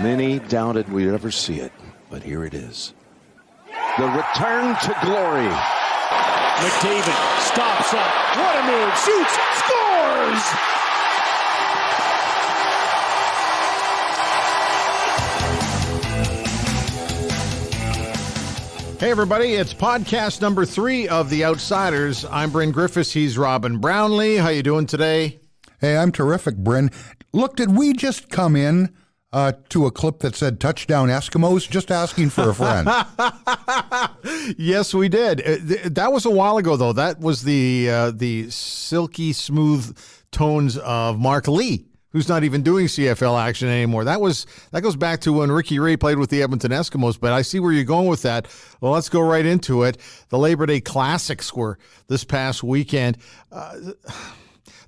Many doubted we'd ever see it, but here it is. The return to glory. McDavid stops up. What a move. Shoots. Scores! Hey, everybody. It's podcast number 3 of The Outsiders. I'm Bryn Griffiths. He's Robin Brownlee. How you doing today? Hey, I'm terrific, Bryn. Look, did we just come in to a clip that said touchdown Eskimos? Just asking for a friend. Yes, we did. That was a while ago, though. That was the silky smooth tones of Mark Lee, who's not even doing CFL action anymore. That goes back to when Ricky Ray played with the Edmonton Eskimos, but I see where you're going with that. Well, let's go right into it. The Labor Day Classics were this past weekend.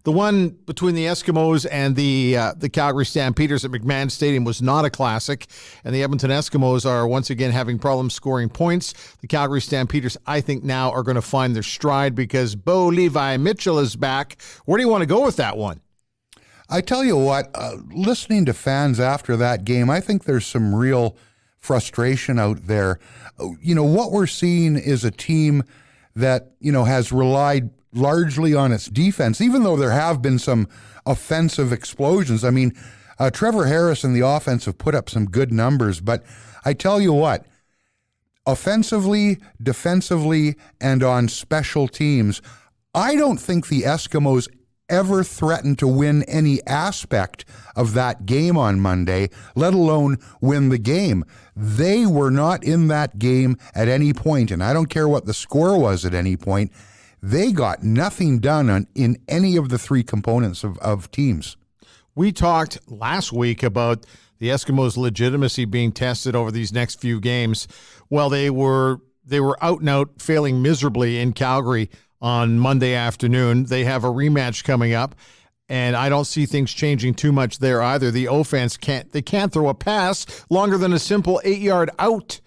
The one between the Eskimos and the Calgary Stampeders at McMahon Stadium was not a classic, and the Edmonton Eskimos are once again having problems scoring points. The Calgary Stampeders, I think, now are going to find their stride because Bo Levi Mitchell is back. Where do you want to go with that one? I tell you what, listening to fans after that game, I think there's some real frustration out there. You know, what we're seeing is a team that, has relied largely on its defense, even though there have been some offensive explosions. I mean, Trevor Harris and the offense have put up some good numbers, but I tell you what, offensively, defensively, and on special teams, I don't think the Eskimos ever threatened to win any aspect of that game on Monday, let alone win the game. They were not in that game at any point, and I don't care what the score was at any point. They got nothing done in any of the 3 components of teams. We talked last week about the Eskimos' legitimacy being tested over these next few games. Well, they were out and out failing miserably in Calgary on Monday afternoon. They have a rematch coming up, and I don't see things changing too much there either. The offense can't throw a pass longer than a simple 8-yard out.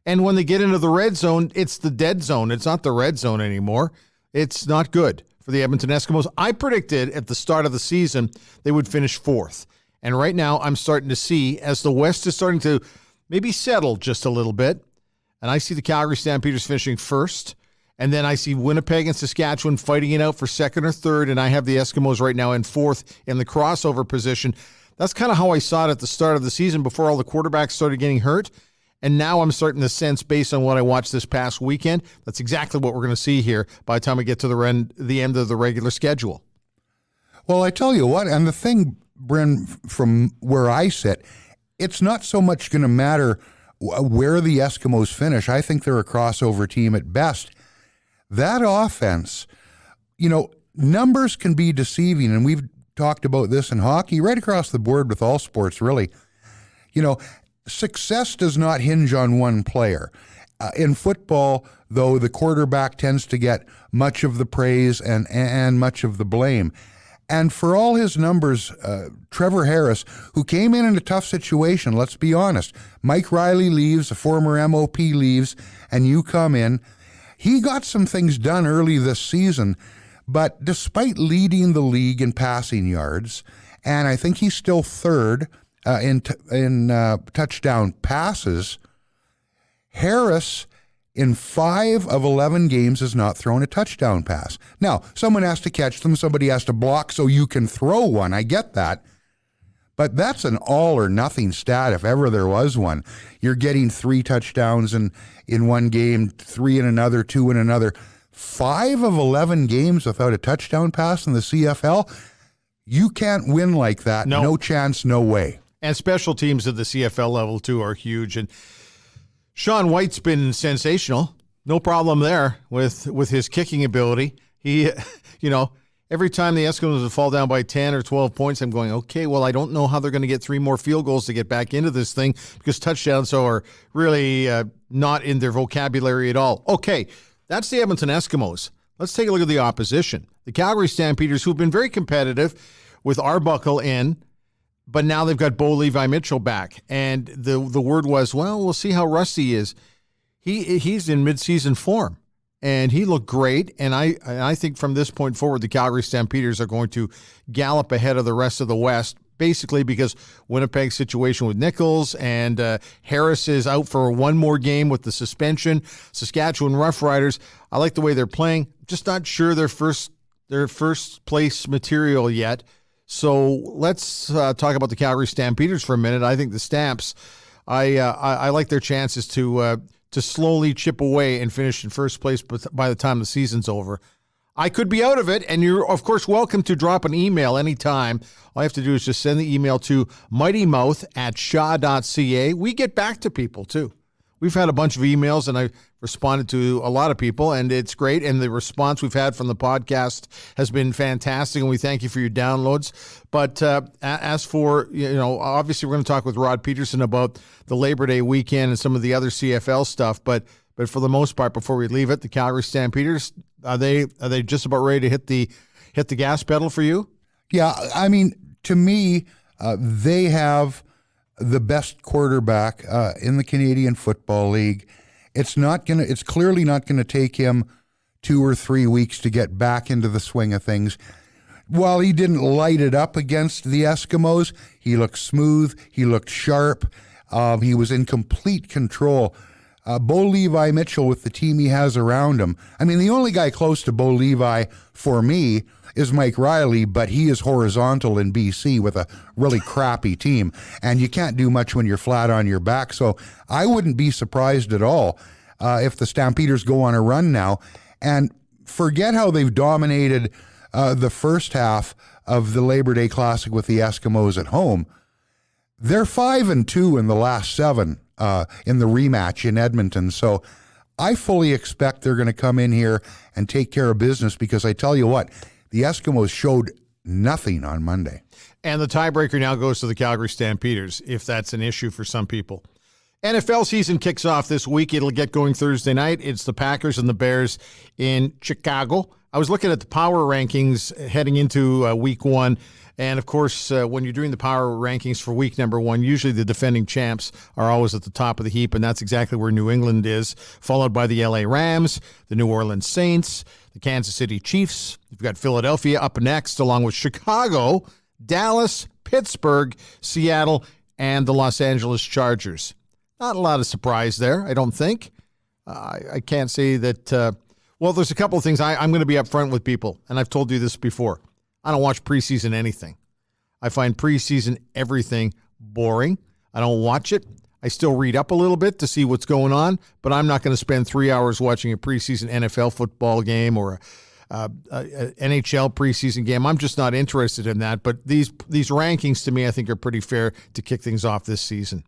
And when they get into the red zone, it's the dead zone. It's not the red zone anymore. It's not good for the Edmonton Eskimos. I predicted at the start of the season they would finish 4th. And right now I'm starting to see, as the West is starting to maybe settle just a little bit, and I see the Calgary Stampeders finishing 1st. And then I see Winnipeg and Saskatchewan fighting it out for 2nd or 3rd, and I have the Eskimos right now in 4th in the crossover position. That's kind of how I saw it at the start of the season before all the quarterbacks started getting hurt. And now I'm starting to sense, based on what I watched this past weekend, that's exactly what we're going to see here by the time we get to the end of the regular schedule. Well, I tell you what, and the thing, Bryn, from where I sit, it's not so much going to matter where the Eskimos finish. I think they're a crossover team at best. That offense, numbers can be deceiving, and we've talked about this in hockey, right across the board with all sports, really. Success does not hinge on one player. In football, though, the quarterback tends to get much of the praise and much of the blame. And for all his numbers, Trevor Harris, who came in a tough situation, let's be honest, Mike Riley leaves, a former MOP leaves, and you come in. He got some things done early this season, but despite leading the league in passing yards, and I think he's still 3rd in touchdown passes, Harris in 5 of 11 games has not thrown a touchdown pass. Now, someone has to catch them, somebody has to block so you can throw one. I get that. But that's an all or nothing stat if ever there was one. You're getting 3 touchdowns in one game, 3 in another, 2 in another. 5 of 11 games without a touchdown pass in the CFL? You can't win like that. No chance, no way. And special teams at the CFL level, too, are huge. And Sean White's been sensational. No problem there with his kicking ability. He, every time the Eskimos would fall down by 10 or 12 points, I'm going, okay, well, I don't know how they're going to get 3 more field goals to get back into this thing because touchdowns are really not in their vocabulary at all. Okay, that's the Edmonton Eskimos. Let's take a look at the opposition. The Calgary Stampeders, who've been very competitive with Arbuckle in, but now they've got Bo Levi Mitchell back. And the word was, well, we'll see how rusty he is. He's in midseason form. And he looked great, and I think from this point forward, the Calgary Stampeders are going to gallop ahead of the rest of the West basically because Winnipeg's situation with Nichols and Harris is out for one more game with the suspension. Saskatchewan Roughriders, I like the way they're playing. Just not sure their first place material yet. So let's talk about the Calgary Stampeders for a minute. I think the Stamps, I like their chances to slowly chip away and finish in first place by the time the season's over. I could be out of it, and you're, of course, welcome to drop an email anytime. All you have to do is just send the email to mightymouth@shaw.ca. We get back to people, too. We've had a bunch of emails, and I responded to a lot of people, and it's great. And the response we've had from the podcast has been fantastic, and we thank you for your downloads. But as for, obviously we're going to talk with Rod Pederson about the Labor Day weekend and some of the other CFL stuff. But for the most part, before we leave it, the Calgary Stampeders, are they just about ready to hit the gas pedal for you? Yeah, I mean, to me, they have the best quarterback in the Canadian Football League. It's clearly not gonna take him 2 or 3 weeks to get back into the swing of things. While he didn't light it up against the Eskimos, he looked smooth, he looked sharp, he was in complete control. Bo Levi Mitchell, with the team he has around him. I mean, the only guy close to Bo Levi for me is Mike Riley, but he is horizontal in BC with a really crappy team. And you can't do much when you're flat on your back. So I wouldn't be surprised at all if the Stampeders go on a run now. And forget how they've dominated the first half of the Labor Day Classic with the Eskimos at home. They're 5-2 in the last 7 in the rematch in Edmonton. So I fully expect they're going to come in here and take care of business, because I tell you what, the Eskimos showed nothing on Monday. And the tiebreaker now goes to the Calgary Stampeders, if that's an issue for some people. NFL season kicks off this week. It'll get going Thursday night. It's the Packers and the Bears in Chicago. I was looking at the power rankings heading into week 1. And, of course, when you're doing the power rankings for week number 1, usually the defending champs are always at the top of the heap, and that's exactly where New England is, followed by the LA Rams, the New Orleans Saints, the Kansas City Chiefs. You've got Philadelphia up next, along with Chicago, Dallas, Pittsburgh, Seattle, and the Los Angeles Chargers. Not a lot of surprise there, I don't think. I can't say that well, there's a couple of things. I'm going to be upfront with people, and I've told you this before. I don't watch preseason anything. I find preseason everything boring. I don't watch it. I still read up a little bit to see what's going on, but I'm not going to spend 3 hours watching a preseason NFL football game or a NHL preseason game. I'm just not interested in that. But these rankings, to me, I think are pretty fair to kick things off this season.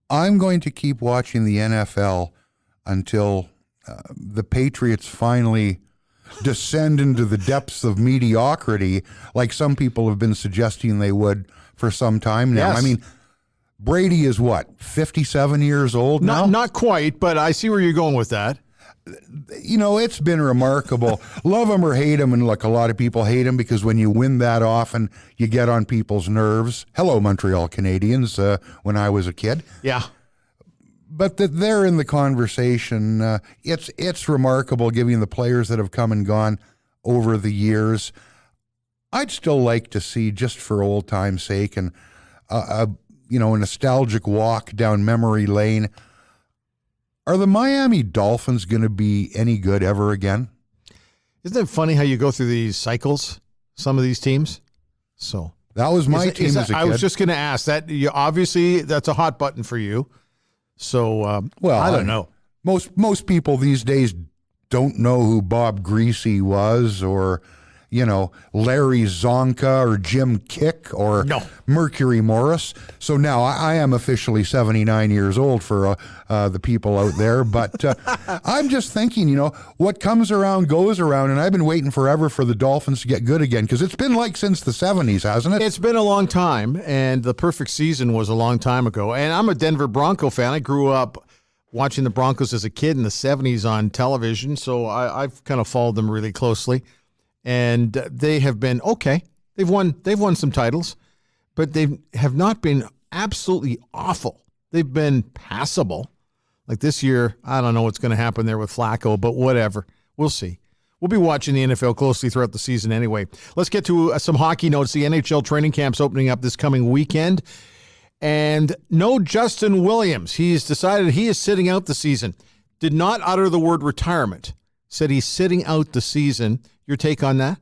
I'm going to keep watching the NFL until the Patriots finally descend into the depths of mediocrity, like some people have been suggesting they would for some time now. Yes. I mean, Brady is what, 57 years old now? Not quite, but I see where you're going with that. You know, it's been remarkable. Love him or hate him, and look, a lot of people hate him because when you win that often, you get on people's nerves. Hello, Montreal Canadiens, when I was a kid. Yeah. But that they're in the conversation, it's remarkable given the players that have come and gone over the years. I'd still like to see, just for old time's sake, and a nostalgic walk down memory lane. Are the Miami Dolphins going to be any good ever again? Isn't it funny how you go through these cycles, some of these teams? So that was my team as a kid. I was just going to ask that. Obviously, that's a hot button for you. So, I don't know. Most people these days don't know who Bob Greasy was, or, Larry Zonka or Jim Kick or Mercury Morris. So now I am officially 79 years old for the people out there. But I'm just thinking, what comes around goes around. And I've been waiting forever for the Dolphins to get good again, because it's been like since the 70s, hasn't it? It's been a long time, and the perfect season was a long time ago. And I'm a Denver Bronco fan. I grew up watching the Broncos as a kid in the 70s on television, so I've kind of followed them really closely. And they have been okay. They've won some titles, but they have not been absolutely awful. They've been passable. Like this year, I don't know what's going to happen there with Flacco, but whatever. We'll see. We'll be watching the NFL closely throughout the season anyway. Let's get to some hockey notes. The NHL training camp's opening up this coming weekend. And no Justin Williams. He's decided he is sitting out the season. Did not utter the word retirement. Said he's sitting out the season. Your take on that?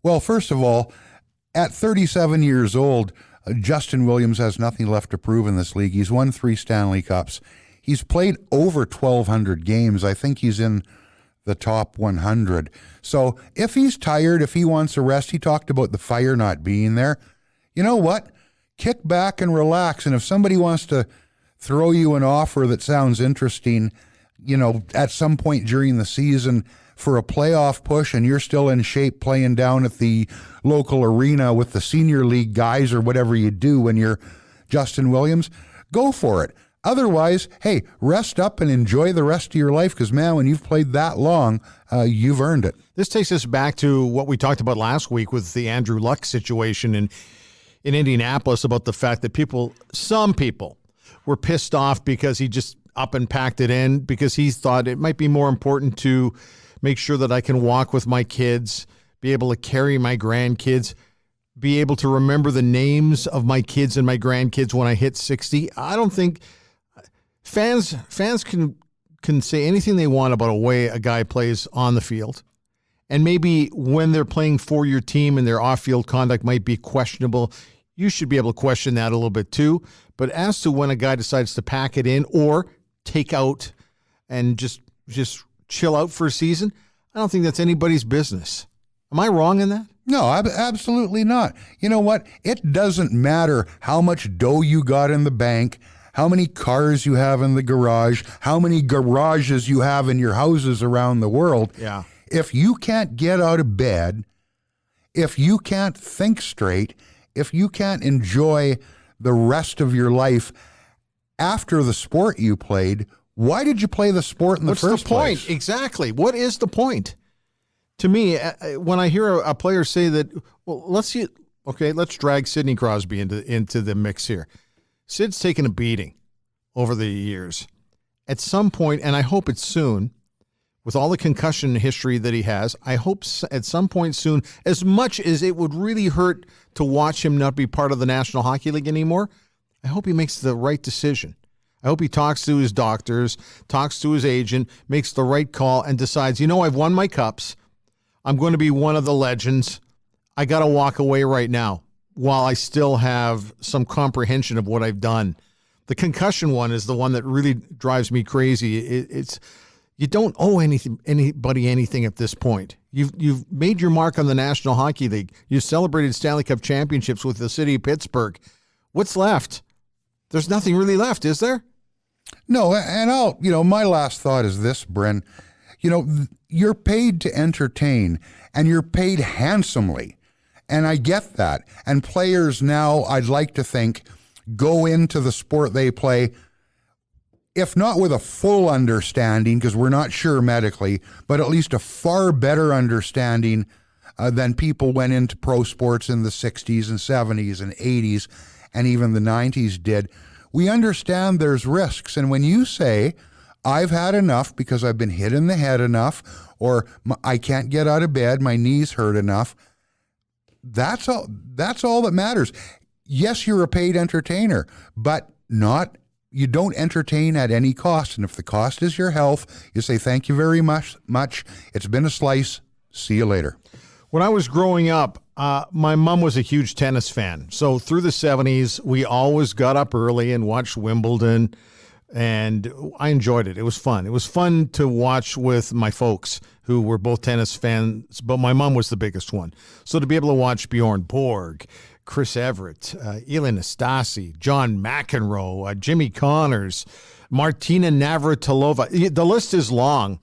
Well, first of all, at 37 years old, Justin Williams has nothing left to prove in this league. He's won 3 Stanley Cups. He's played over 1,200 games. I think he's in the top 100. So if he's tired, if he wants a rest, he talked about the fire not being there. You know what? Kick back and relax. And if somebody wants to throw you an offer that sounds interesting, at some point during the season for a playoff push and you're still in shape playing down at the local arena with the senior league guys or whatever you do when you're Justin Williams, go for it. Otherwise, hey, rest up and enjoy the rest of your life because, man, when you've played that long, you've earned it. This takes us back to what we talked about last week with the Andrew Luck situation in Indianapolis about the fact that some people were pissed off because he just up and packed it in because he thought it might be more important to make sure that I can walk with my kids, be able to carry my grandkids, be able to remember the names of my kids and my grandkids when I hit 60. I don't think fans can say anything they want about the way a guy plays on the field. And maybe when they're playing for your team and their off-field conduct might be questionable, you should be able to question that a little bit too. But as to when a guy decides to pack it in or take out and just chill out for a season, I don't think that's anybody's business. Am I wrong in that? No, absolutely not. You know what? It doesn't matter how much dough you got in the bank, how many cars you have in the garage, how many garages you have in your houses around the world. Yeah. If you can't get out of bed, if you can't think straight, if you can't enjoy the rest of your life after the sport you played, why did you play the sport in the first place? What's the point? Exactly. What is the point? To me, when I hear a player say that, well, let's see, okay, let's drag Sidney Crosby into the mix here. Sid's taken a beating over the years. At some point, and I hope it's soon, with all the concussion history that he has, I hope at some point soon, as much as it would really hurt to watch him not be part of the National Hockey League anymore, I hope he makes the right decision. I hope he talks to his doctors, talks to his agent, makes the right call, and decides, I've won my cups. I'm going to be one of the legends. I got to walk away right now while I still have some comprehension of what I've done. The concussion one is the one that really drives me crazy. It's you don't owe anybody anything at this point. You've made your mark on the National Hockey League. You've celebrated Stanley Cup championships with the city of Pittsburgh. What's left? There's nothing really left, is there? No, and my last thought is this, Bryn. You're paid to entertain, and you're paid handsomely. And I get that. And players now, I'd like to think, go into the sport they play, if not with a full understanding, because we're not sure medically, but at least a far better understanding than people went into pro sports in the 60s and 70s and 80s and even the 90s did. We understand there's risks. And when you say, I've had enough because I've been hit in the head enough, or I can't get out of bed, my knees hurt enough, that's all that matters. Yes, you're a paid entertainer, but you don't entertain at any cost. And if the cost is your health, you say, thank you very much. It's been a slice. See you later. When I was growing up, my mom was a huge tennis fan. So through the 70s, we always got up early and watched Wimbledon, and I enjoyed it. It was fun. It was fun to watch with my folks who were both tennis fans, but my mom was the biggest one. So to be able to watch Bjorn Borg, Chris Everett, Elin Nastasi, John McEnroe, Jimmy Connors, Martina Navratilova, the list is long.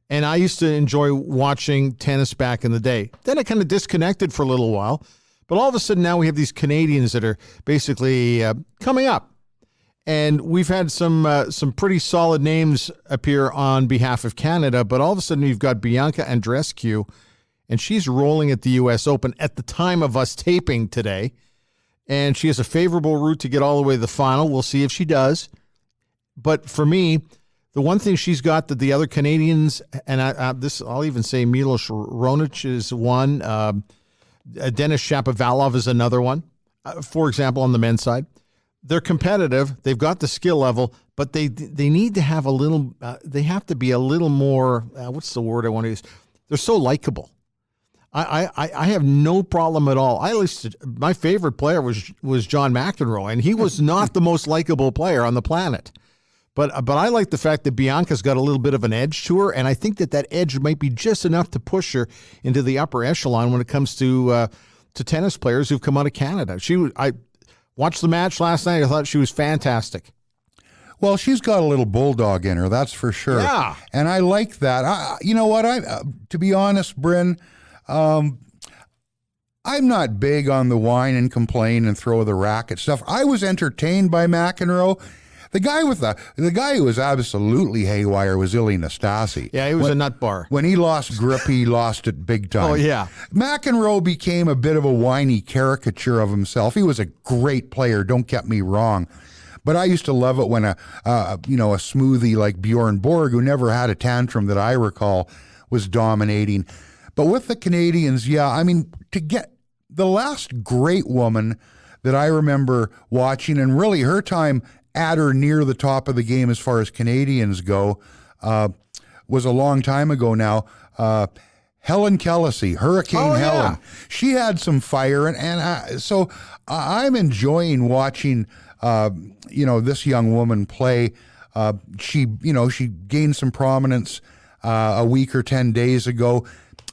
And I used to enjoy watching tennis back in the day. Then I kind of disconnected for a little while. But all of a sudden now we have these Canadians that are basically coming up. And we've had some pretty solid names appear on behalf of Canada. But all of a sudden we've got Bianca Andreescu, and she's rolling at the U.S. Open at the time of us taping today. And she has a favorable route to get all the way to the final. We'll see if she does. But for me, The one thing she's got that the other Canadians, and I'll even say Milos Raonic is one, Denis Shapovalov is another one, for example, on the men's side. They're competitive. They've got the skill level, but they need to have a little. They have to be a little more. What's the word I want to use? They're so likable. I have no problem at all. My favorite player was John McEnroe, and he was not the most likable player on the planet. But I like the fact that Bianca's got a little bit of an edge to her, and I think that edge might be just enough to push her into the upper echelon when it comes to tennis players who've come out of Canada. I watched the match last night. I thought she was fantastic. Well, she's got a little bulldog in her, that's for sure. Yeah. And I like that. You know what? To be honest, Bryn, I'm not big on the whine and complain and throw the racket stuff. I was entertained by McEnroe. The guy who was absolutely haywire was Ilie Nastase. Yeah, he was a nut bar. When he lost grip, he lost it big time. Oh, yeah. McEnroe became a bit of a whiny caricature of himself. He was a great player, don't get me wrong. But I used to love it when a smoothie like Bjorn Borg, who never had a tantrum that I recall, was dominating. But with the Canadians, to get the last great woman that I remember watching, and really her time at or near the top of the game as far as Canadians go, was a long time ago now. Helen Kelsey, Hurricane Helen. She had some fire, and so I'm enjoying watching this young woman play. She gained some prominence a week or 10 days ago.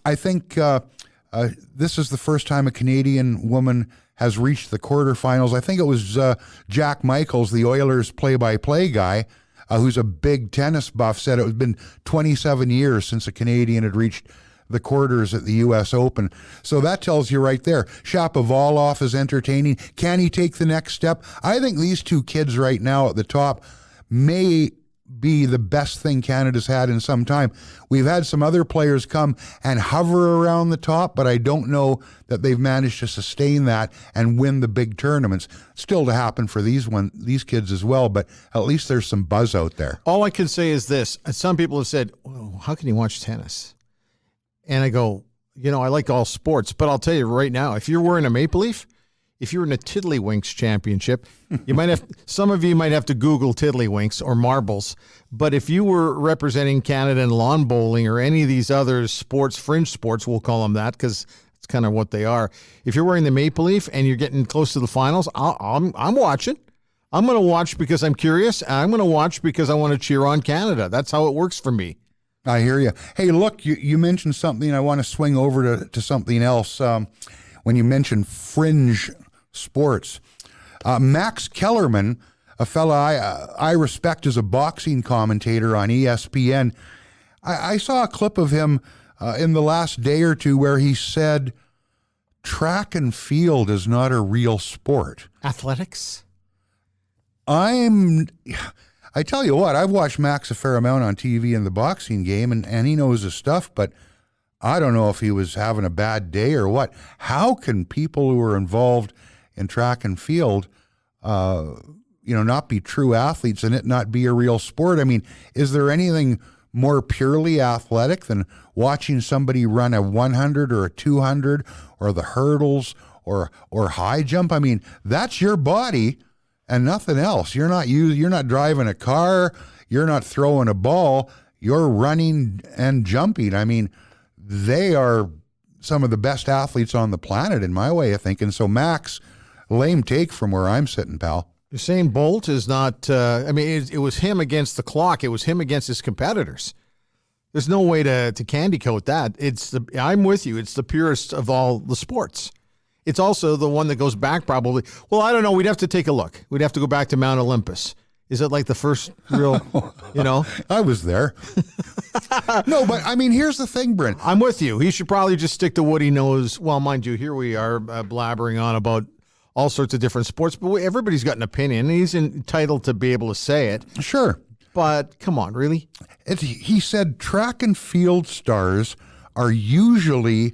I think this is the first time a Canadian woman has reached the quarterfinals. I think it was Jack Michaels, the Oilers play-by-play guy, who's a big tennis buff, said it had been 27 years since a Canadian had reached the quarters at the U.S. Open. So that tells you right there. Shapovalov is entertaining. Can he take the next step? I think these two kids right now at the top may be the best thing Canada's had in some time. We've had some other players come and hover around the top, but I don't know that they've managed to sustain that and win the big tournaments. Still to happen for these kids as well, but at least there's some buzz out there. All I can say is this. Some people have said, well, how can you watch tennis? And I go, I like all sports, but I'll tell you right now, if you're wearing a Maple Leaf, if you're in a Tiddlywinks championship, some of you might have to Google Tiddlywinks or marbles. But if you were representing Canada in lawn bowling or any of these other sports, fringe sports, we'll call them that because it's kind of what they are. If you're wearing the Maple Leaf and you're getting close to the finals, I'm watching. I'm going to watch because I'm curious. And I'm going to watch because I want to cheer on Canada. That's how it works for me. I hear you. Hey, look, you mentioned something. I want to swing over to something else. When you mentioned fringe sports, Max Kellerman, a fella I respect as a boxing commentator on ESPN, I saw a clip of him in the last day or two where he said track and field is not a real sport. Athletics? I tell you what, I've watched Max a fair amount on TV in the boxing game, and he knows his stuff, but I don't know if he was having a bad day or what. How can people who are involved in track and field, not be true athletes and it not be a real sport? I mean, is there anything more purely athletic than watching somebody run a 100 or a 200 or the hurdles or high jump? I mean, that's your body and nothing else. You're not driving a car. You're not throwing a ball. You're running and jumping. I mean, they are some of the best athletes on the planet in my way of thinking. So Max, lame take from where I'm sitting, pal. Usain Bolt is not, it was him against the clock. It was him against his competitors. There's no way to candy coat that. I'm with you. It's the purest of all the sports. It's also the one that goes back probably. Well, I don't know. We'd have to take a look. We'd have to go back to Mount Olympus. Is it like the first real, I was there. No, but I mean, here's the thing, Brent. I'm with you. He should probably just stick to what he knows. Well, mind you, here we are blabbering on about all sorts of different sports, but everybody's got an opinion. He's entitled to be able to say it. Sure. But come on, really? He said track and field stars are usually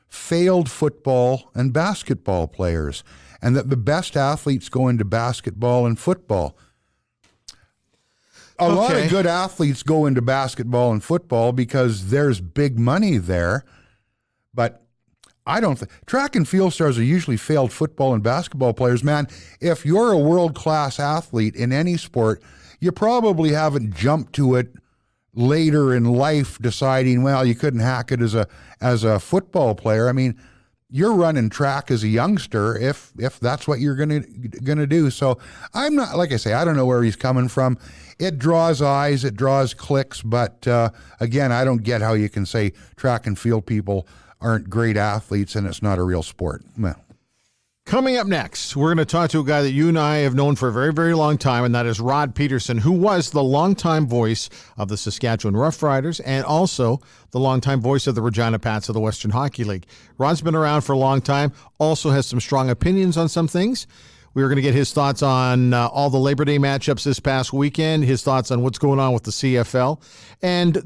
failed football and basketball players, and that the best athletes go into basketball and football. A lot of good athletes go into basketball and football because there's big money there. But I don't think track and field stars are usually failed football and basketball players. Man, if you're a world-class athlete in any sport, you probably haven't jumped to it later in life deciding, well, you couldn't hack it as a football player. I mean, you're running track as a youngster if that's what you're gonna do. So I'm not, like I say, I don't know where he's coming from. It draws eyes, it draws clicks, but again, I don't get how you can say track and field people aren't great athletes and it's not a real sport. Well, coming up next, we're going to talk to a guy that you and I have known for a very, very long time, and that is Rod Pederson, who was the longtime voice of the Saskatchewan Roughriders and also the longtime voice of the Regina Pats of the Western Hockey League. Rod's been around for a long time, also has some strong opinions on some things. We were going to get his thoughts on all the Labor Day matchups this past weekend, his thoughts on what's going on with the CFL. And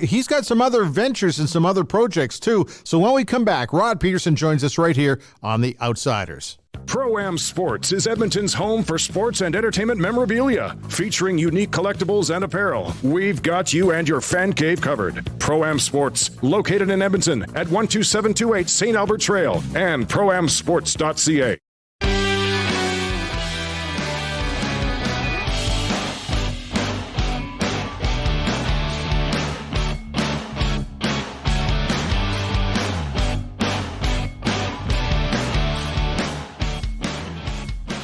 he's got some other ventures and some other projects too. So when we come back, Rod Pederson joins us right here on The Outsiders. Pro-Am Sports is Edmonton's home for sports and entertainment memorabilia, featuring unique collectibles and apparel. We've got you and your fan cave covered. Pro-Am Sports, located in Edmonton at 12728 St. Albert Trail and proamsports.ca.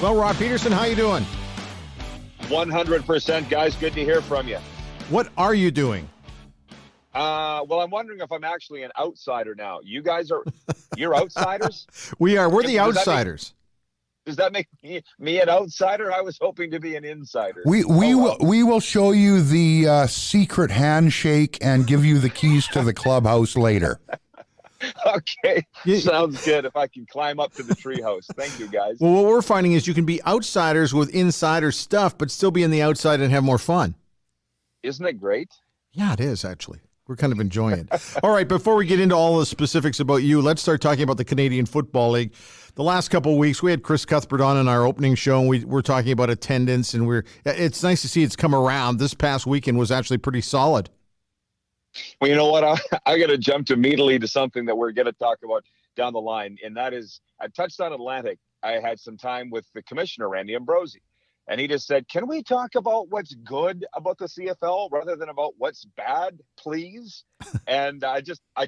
Well, Rod Pederson, how you doing? 100%, guys. Good to hear from you. What are you doing? Well, I'm wondering if I'm actually an outsider now. You guys you're outsiders? We are. We're the outsiders. Does that make me an outsider? I was hoping to be an insider. We will show you the secret handshake and give you the keys to the clubhouse later. Okay, sounds good. If I can climb up to the treehouse. Thank you, guys. Well, what we're finding is you can be outsiders with insider stuff, but still be on the outside and have more fun. Isn't it great? Yeah, it is, actually. We're kind of enjoying it. All right, before we get into all the specifics about you, let's start talking about the Canadian Football League. The last couple of weeks, we had Chris Cuthbert on in our opening show, and we're talking about attendance, and it's nice to see it's come around. This past weekend was actually pretty solid. Well, you know what? I got to jump immediately to something that we're going to talk about down the line, and that is at Touchdown Atlantic, I had some time with the commissioner, Randy Ambrosi, and he just said, can we talk about what's good about the CFL rather than about what's bad, please? And I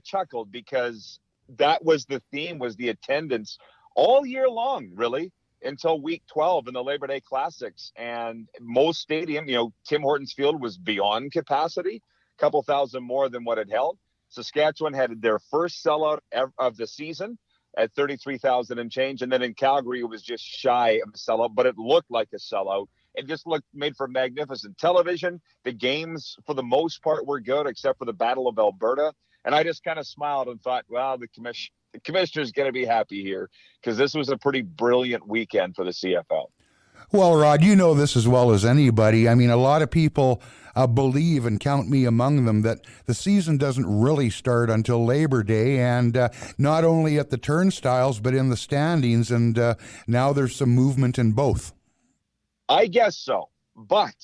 chuckled because that was the theme, was the attendance all year long, really, until week 12 in the Labor Day Classics. And most stadium, Tim Hortons Field was beyond capacity. Couple thousand more than what it held. Saskatchewan had their first sellout of the season at 33,000 and change. And then in Calgary, it was just shy of a sellout, but it looked like a sellout. It just made for magnificent television. The games, for the most part, were good, except for the Battle of Alberta. And I just kind of smiled and thought, well, the commissioner's going to be happy here because this was a pretty brilliant weekend for the CFL. Well, Rod, you know this as well as anybody. I mean, a lot of people believe, and count me among them, that the season doesn't really start until Labor Day, and not only at the turnstiles, but in the standings, and now there's some movement in both. I guess so, but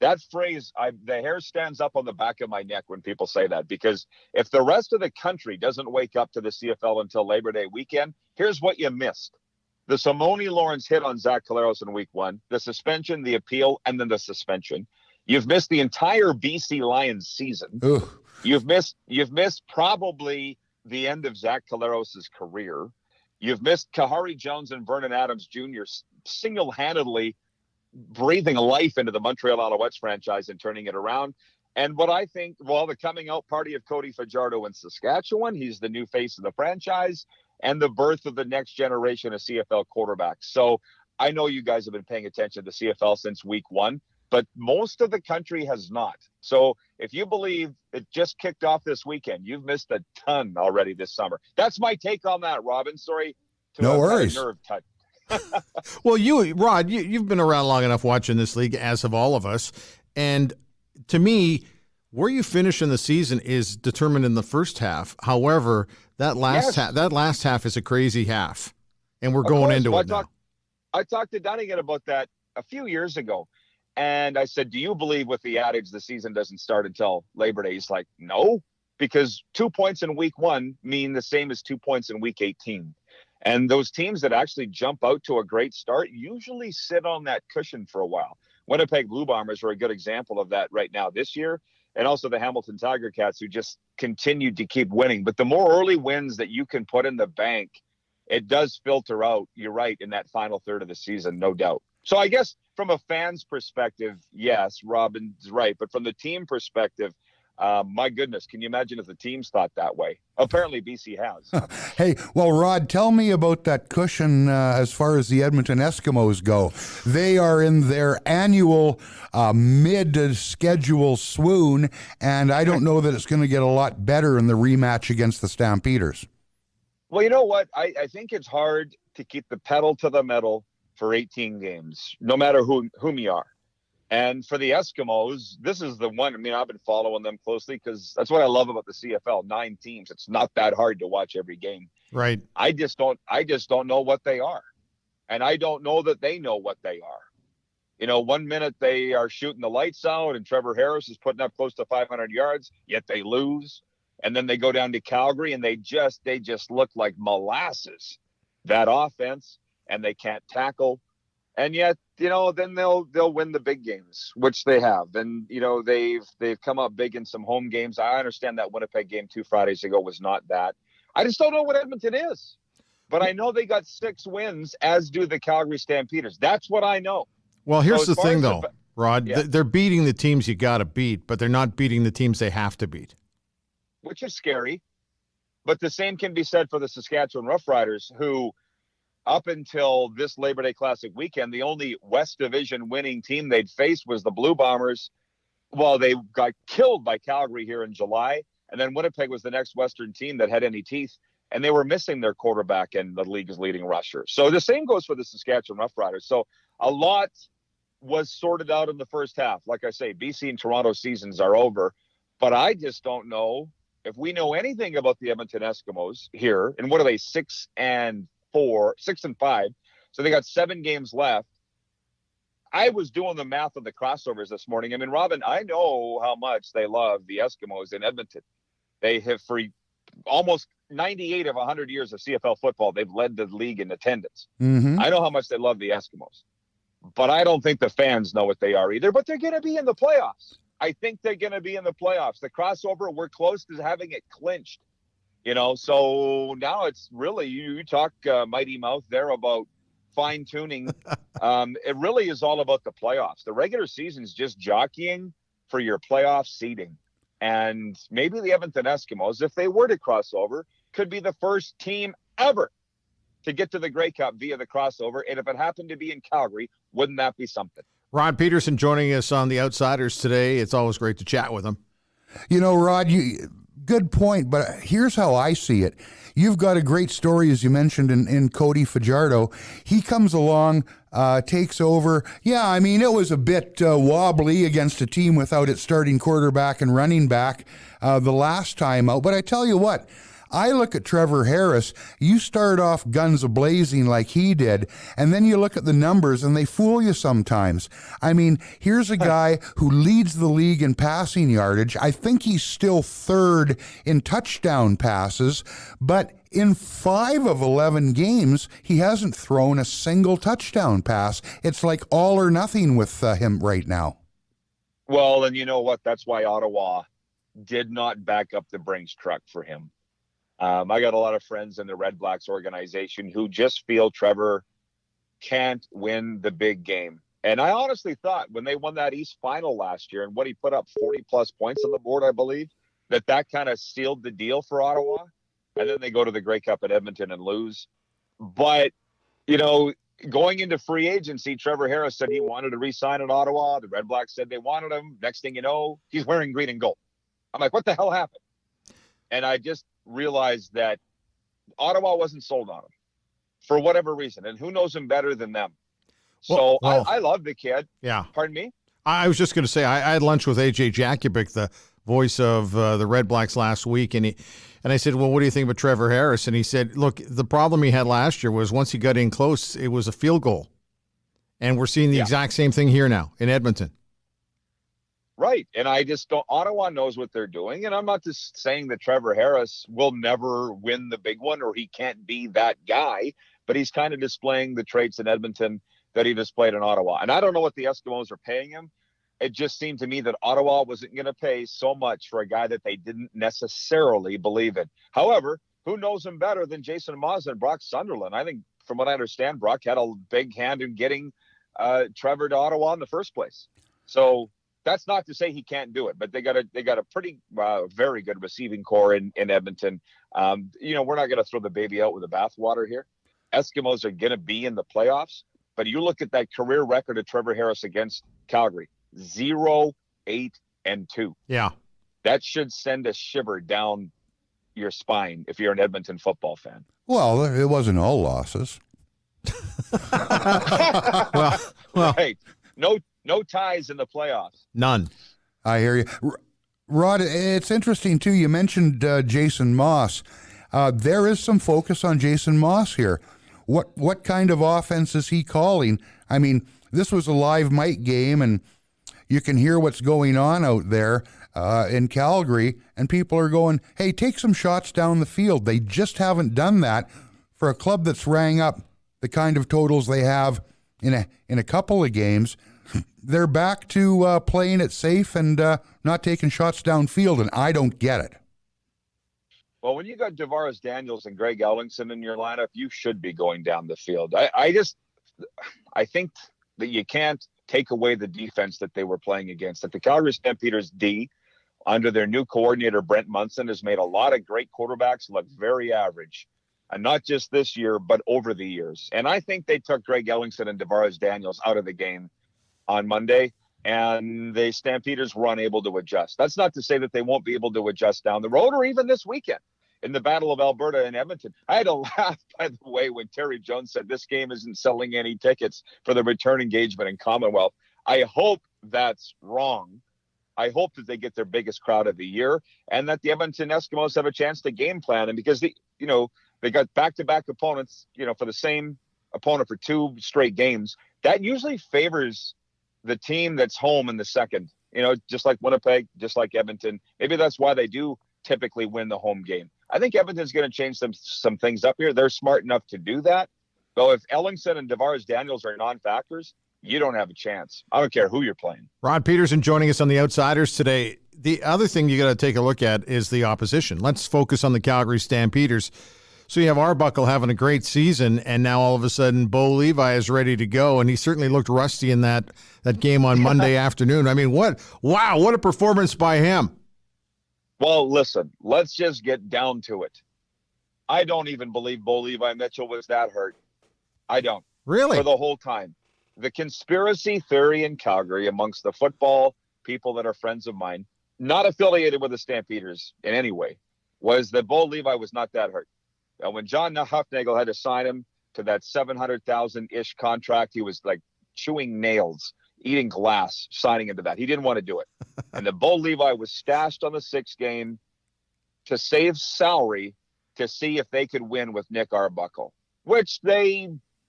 that phrase, the hair stands up on the back of my neck when people say that, because if the rest of the country doesn't wake up to the CFL until Labor Day weekend, here's what you missed. The Simone Lawrence hit on Zach Collaros in week 1, the suspension, the appeal, and then the suspension. You've missed the entire BC Lions season. Ugh. You've missed probably the end of Zach Collaros' career. You've missed Kahari Jones and Vernon Adams Jr. single-handedly breathing life into the Montreal Alouettes franchise and turning it around. And what I think, the coming out party of Cody Fajardo in Saskatchewan, he's the new face of the franchise, and the birth of the next generation of CFL quarterbacks. So I know you guys have been paying attention to CFL since week 1, but most of the country has not. So if you believe it just kicked off this weekend, you've missed a ton already this summer. That's my take on that, Robin. Sorry. No worries. Nerve touch. Well, Rod, you've been around long enough watching this league, as have all of us. And to me, where you finish in the season is determined in the first half. However, that last half is a crazy half, and we're going into it now. I talked to Dunnigan about that a few years ago, And I said, do you believe with the adage the season doesn't start until Labor Day? He's like, no, because 2 points in week 1 mean the same as 2 points in week 18. And those teams that actually jump out to a great start usually sit on that cushion for a while. Winnipeg Blue Bombers are a good example of that right now this year. And also the Hamilton Tiger Cats, who just continued to keep winning. But the more early wins that you can put in the bank, it does filter out, you're right, in that final third of the season, no doubt. So I guess from a fan's perspective, yes, Robin's right. But from the team perspective, my goodness, can you imagine if the teams thought that way? Apparently BC has. Hey, well, Rod, tell me about that cushion as far as the Edmonton Eskimos go. They are in their annual mid-schedule swoon, and I don't know that it's going to get a lot better in the rematch against the Stampeders. Well, you know what? I think it's hard to keep the pedal to the metal for 18 games, no matter whom you are. And for the Eskimos, this is the one. I mean, I've been following them closely because that's what I love about the CFL. 9 teams. It's not that hard to watch every game. Right. I just don't know what they are. And I don't know that they know what they are. You know, 1 minute they are shooting the lights out and Trevor Harris is putting up close to 500 yards, yet they lose. And then they go down to Calgary and they just look like molasses, that offense, and they can't tackle. And yet, you know, then they'll win the big games, which they have. And, you know, they've come up big in some home games. I understand that Winnipeg game 2 Fridays ago was not that. I just don't know what Edmonton is. But I know they got 6 wins, as do the Calgary Stampeders. That's what I know. Well, here's the thing, though, Rod. Yeah. They're beating the teams you got to beat, but they're not beating the teams they have to beat. Which is scary. But the same can be said for the Saskatchewan Roughriders, who up until this Labor Day Classic weekend, the only West Division winning team they'd faced was the Blue Bombers. Well, they got killed by Calgary here in July. And then Winnipeg was the next Western team that had any teeth. And they were missing their quarterback and the league's leading rusher. So the same goes for the Saskatchewan Roughriders. So a lot was sorted out in the first half. Like I say, BC and Toronto seasons are over. But I just don't know if we know anything about the Edmonton Eskimos here. And what are they, 6 and 5? So they got 7 games left. I was doing the math of the crossovers this morning. I mean, Robin, I know how much they love the Eskimos in Edmonton. They have, for almost 98 of 100 years of CFL football, they've led the league in attendance. Mm-hmm. I know how much they love the Eskimos, but I don't think the fans know what they are either. But they're going to be in the playoffs. I think they're going to be in the playoffs. The crossover, we're close to having it clinched. You know, so now it's really, you talk Mighty Mouth there about fine tuning. It really is all about the playoffs. The regular season is just jockeying for your playoff seeding. And maybe the Edmonton Eskimos, if they were to cross over, could be the first team ever to get to the Grey Cup via the crossover. And if it happened to be in Calgary, wouldn't that be something? Rod Pederson joining us on The Outsiders today. It's always great to chat with him. You know, Rod, good point, but here's how I see it. You've got a great story, as you mentioned, in Cody Fajardo. He comes along, takes over. Yeah, I mean, it was a bit wobbly against a team without its starting quarterback and running back the last time out. But I tell you what, I look at Trevor Harris. You start off guns a-blazing like he did, and then you look at the numbers, and they fool you sometimes. I mean, here's a guy who leads the league in passing yardage. I think he's still third in touchdown passes, but in 5 of 11 games, he hasn't thrown a single touchdown pass. It's like all or nothing with him right now. Well, and you know what? That's why Ottawa did not back up the Brinks truck for him. I got a lot of friends in the Red Blacks organization who just feel Trevor can't win the big game. And I honestly thought when they won that East final last year and what he put up 40-plus points on the board, I believe, that kind of sealed the deal for Ottawa. And then they go to the Grey Cup at Edmonton and lose. But, you know, going into free agency, Trevor Harris said he wanted to re-sign in Ottawa. The Red Blacks said they wanted him. Next thing you know, he's wearing green and gold. I'm like, what the hell happened? And I just realized that Ottawa wasn't sold on him for whatever reason. And who knows him better than them? So I love the kid. Yeah. Pardon me? I was just going to say, I had lunch with A.J. Jakubic, the voice of the Red Blacks last week, and I said, well, what do you think about Trevor Harris? And he said, look, the problem he had last year was once he got in close, it was a field goal. And we're seeing the exact same thing here now in Edmonton. Right. And I just don't, Ottawa knows what they're doing. And I'm not just saying that Trevor Harris will never win the big one or he can't be that guy, but he's kind of displaying the traits in Edmonton that he displayed in Ottawa. And I don't know what the Eskimos are paying him. It just seemed to me that Ottawa wasn't going to pay so much for a guy that they didn't necessarily believe in. However, who knows him better than Jason Maas and Brock Sunderland? I think, from what I understand, Brock had a big hand in getting Trevor to Ottawa in the first place. So that's not to say he can't do it, but they got a pretty very good receiving core in Edmonton. We're not going to throw the baby out with the bathwater here. Eskimos are going to be in the playoffs, but you look at that career record of Trevor Harris against Calgary, 0-8-2. Yeah. That should send a shiver down your spine if you're an Edmonton football fan. Well, it wasn't all losses. well, right. No ties in the playoffs. None. I hear you. Rod, it's interesting, too. You mentioned Jason Maas. There is some focus on Jason Maas here. What kind of offense is he calling? I mean, this was a live mic game, and you can hear what's going on out there in Calgary, and people are going, hey, take some shots down the field. They just haven't done that for a club that's rang up the kind of totals they have in a couple of games. They're back to playing it safe and not taking shots downfield, and I don't get it. Well, when you got Javaris Daniels and Greg Ellingson in your lineup, you should be going down the field. I think that you can't take away the defense that they were playing against. That the Calgary Stampeders D, under their new coordinator, Brent Munson, has made a lot of great quarterbacks look very average. And not just this year, but over the years. And I think they took Greg Ellingson and Javaris Daniels out of the game on Monday, and the Stampeders were unable to adjust. That's not to say that they won't be able to adjust down the road or even this weekend in the Battle of Alberta and Edmonton. I had to laugh, by the way, when Terry Jones said this game isn't selling any tickets for the return engagement in Commonwealth. I hope that's wrong. I hope that they get their biggest crowd of the year and that the Edmonton Eskimos have a chance to game plan. And because they got back-to-back opponents, for the same opponent for 2 straight games, that usually favors the team that's home in the second, just like Winnipeg, just like Edmonton. Maybe that's why they do typically win the home game. I think Edmonton's going to change some things up here. They're smart enough to do that. Though if Ellingson and Javaris Daniels are non-factors, you don't have a chance. I don't care who you're playing. Rod Pederson joining us on the Outsiders today. The other thing you got to take a look at is the opposition. Let's focus on the Calgary Stampeders. So you have Arbuckle having a great season, and now all of a sudden Bo Levi is ready to go, and he certainly looked rusty in that game on Monday afternoon. I mean, what a performance by him. Well, listen, let's just get down to it. I don't even believe Bo Levi Mitchell was that hurt. I don't. Really? For the whole time. The conspiracy theory in Calgary amongst the football people that are friends of mine, not affiliated with the Stampeders in any way, was that Bo Levi was not that hurt. When John Huffnagel had to sign him to that $700,000-ish contract, he was like chewing nails, eating glass, signing into that. He didn't want to do it. And the Bo Levi was stashed on the 6th game to save salary to see if they could win with Nick Arbuckle, which they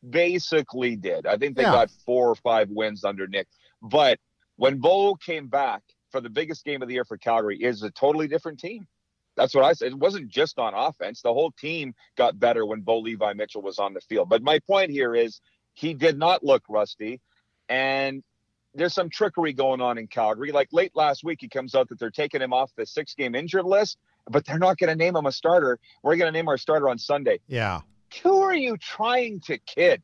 basically did. I think they got 4 or 5 wins under Nick. But when Bo came back for the biggest game of the year for Calgary, is a totally different team. That's what I said. It wasn't just on offense. The whole team got better when Bo Levi Mitchell was on the field. But my point here is he did not look rusty. And there's some trickery going on in Calgary. Like late last week, he comes out that they're taking him off the 6-game injured list, but they're not going to name him a starter. We're going to name our starter on Sunday. Yeah. Who are you trying to kid?